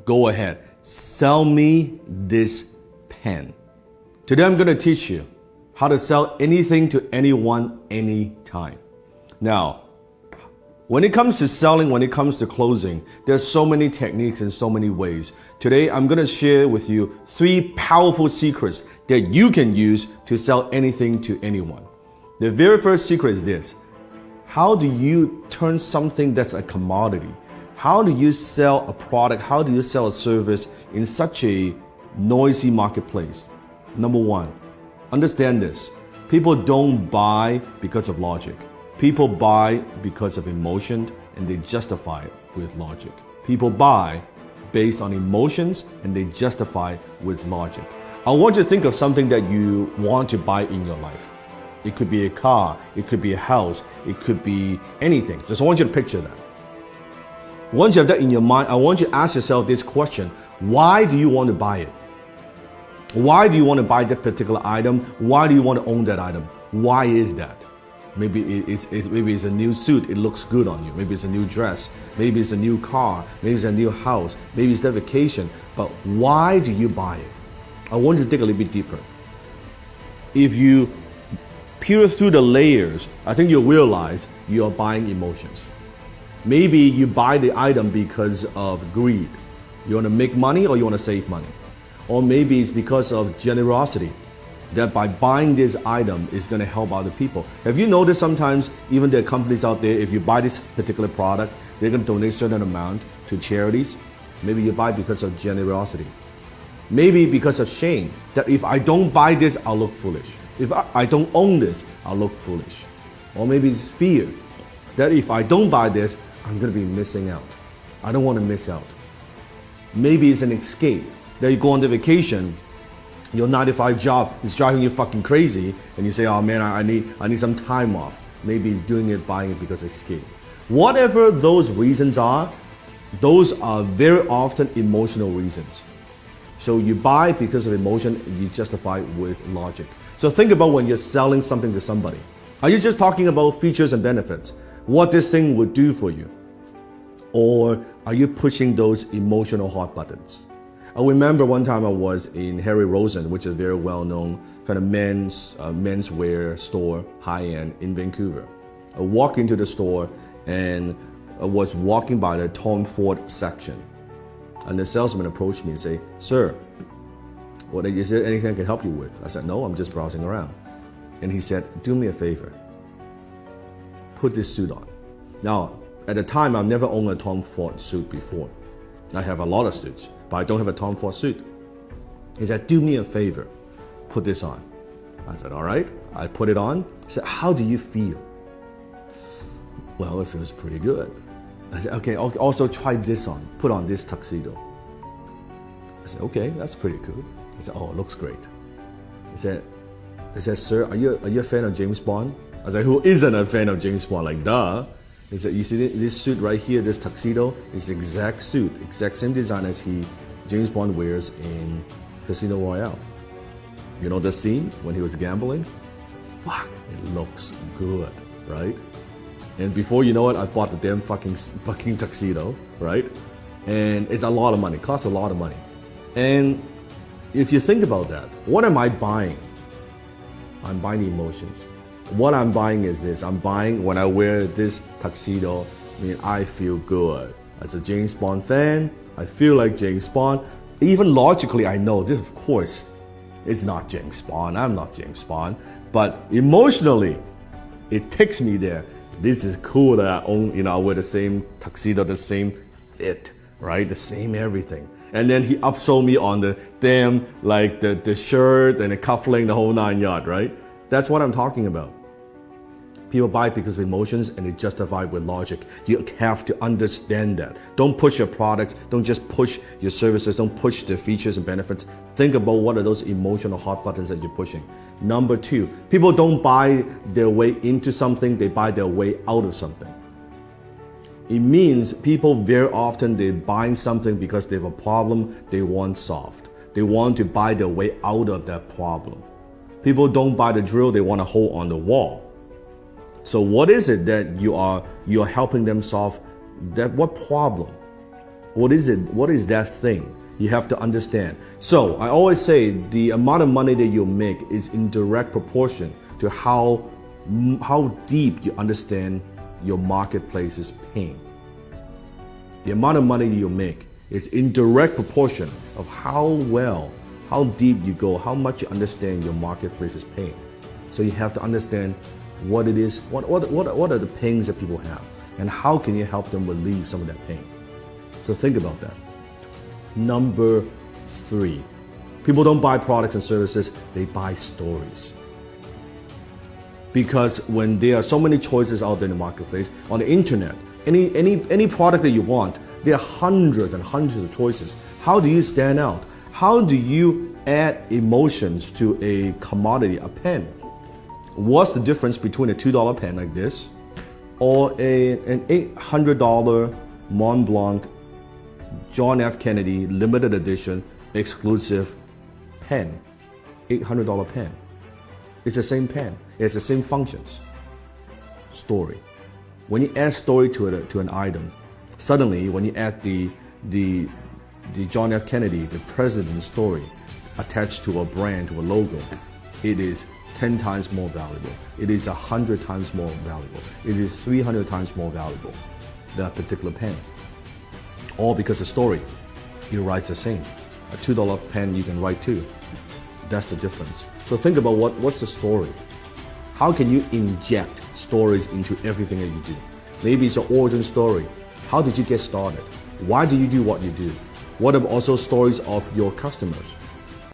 go ahead, sell me this pen. Today I'm going to teach you how to sell anything to anyone, anytime. Now, when it comes to selling, when it comes to closing, there's so many techniques and so many ways. Today, I'm going to share with you 3 powerful secrets that you can use to sell anything to anyone. The very first secret is this. How do you turn something that's a commodity? How do you sell a product? How do you sell a service in such a noisy marketplace? Number 1, understand this. People don't buy because of logic. People buy because of emotion, and they justify it with logic. People buy based on emotions, and they justify it with logic. I want you to think of something that you want to buy in your life. It could be a car, it could be a house, it could be anything. Just I want you to picture that. Once you have that in your mind, I want you to ask yourself this question. Why do you want to buy it? Why do you want to buy that particular item? Why do you want to own that item? Why is that? Maybe it's a new suit, it looks good on you. Maybe it's a new dress. Maybe it's a new car. Maybe it's a new house. Maybe it's that vacation. But why do you buy it? I want you to dig a little bit deeper. If you peer through the layers, I think you'll realize you're buying emotions. Maybe you buy the item because of greed. You want to make money or you want to save money. Or maybe it's because of generosity, that by buying this item is going to help other people. Have you noticed sometimes even there are companies out there, if you buy this particular product, they're going to donate a certain amount to charities? Maybe you buy because of generosity. Maybe because of shame, that if I don't buy this, I'll look foolish. If I don't own this, I'll look foolish. Or maybe it's fear, that if I don't buy this, I'm going to be missing out. I don't want to miss out. Maybe it's an escape, that you go on the vacation, your 9-to-5 job is driving you fucking crazy, and you say, oh man, I need some time off. Maybe doing it, buying it because of escape. Whatever those reasons are, those are very often emotional reasons. So you buy because of emotion, and you justify with logic. So think about when you're selling something to somebody. Are you just talking about features and benefits? What this thing would do for you? Or are you pushing those emotional hot buttons? I remember one time I was in Harry Rosen, which is a very well-known kind of menswear store, high-end in Vancouver. I walked into the store and I was walking by the Tom Ford section. And the salesman approached me and said, sir, is there anything I can help you with? I said, no, I'm just browsing around. And he said, do me a favor. Put this suit on. Now, at the time, I've never owned a Tom Ford suit before. I have a lot of suits, but I don't have a Tom Ford suit. He said, do me a favor, put this on. I said, all right. I put it on. He said, how do you feel? Well, it feels pretty good. I said, okay, also try this on. Put on this tuxedo. I said, okay, that's pretty cool. He said, oh, it looks great. He said, sir, are you a fan of James Bond? I was like, who isn't a fan of James Bond? Like, duh. He said, you see this suit right here, this tuxedo, is the exact suit, exact same design as James Bond wears in Casino Royale. You know the scene when he was gambling? I said, fuck, it looks good, right? And before you know it, I bought the damn fucking tuxedo, right? And it's a lot of money, costs a lot of money. And if you think about that, what am I buying? I'm buying the emotions. What I'm buying is this. I'm buying when I wear this tuxedo, I feel good. As a James Bond fan, I feel like James Bond. Even logically, I know this, of course, it's not James Bond. I'm not James Bond. But emotionally, it takes me there. This is cool that I own, I wear the same tuxedo, the same fit, right? The same everything. And then he upsold me on the damn, like the shirt and the cufflink, the whole 9 yards, right? That's what I'm talking about. People buy because of emotions and they justify with logic. You have to understand that. Don't push your products. Don't just push your services. Don't push the features and benefits. Think about what are those emotional hot buttons that you're pushing. Number 2, people don't buy their way into something. They buy their way out of something. It means people very often they're buying something because they have a problem they want solved. They want to buy their way out of that problem. People don't buy the drill. They want a hole on the wall. So what is it that you're helping them solve? What problem? What is it? What is that thing? You have to understand. So I always say the amount of money that you make is in direct proportion to how deep you understand your marketplace's pain. The amount of money that you make is in direct proportion of how deep you go, how much you understand your marketplace's pain. So you have to understand what it is, what are the pains that people have, and how can you help them relieve some of that pain. So think about that. Number 3, people don't buy products and services, they buy stories. Because when there are so many choices out there in the marketplace, on the internet, any product that you want, there are hundreds and hundreds of choices. How do you stand out? How do you add emotions to a commodity, a pen? What's the difference between a $2 pen like this or an $800 Mont Blanc John F. Kennedy limited edition exclusive pen? $800 pen. It's the same pen. It's the same functions. Story. When you add story to an item, suddenly when you add the John F. Kennedy, the president's story attached to a brand, to a logo, it is 10 times more valuable. It is 100 times more valuable. It is 300 times more valuable, that particular pen. All because the story, it writes the same. A $2 pen you can write too. That's the difference. So think about what's the story? How can you inject stories into everything that you do? Maybe it's an origin story. How did you get started? Why do you do what you do? What about also stories of your customers?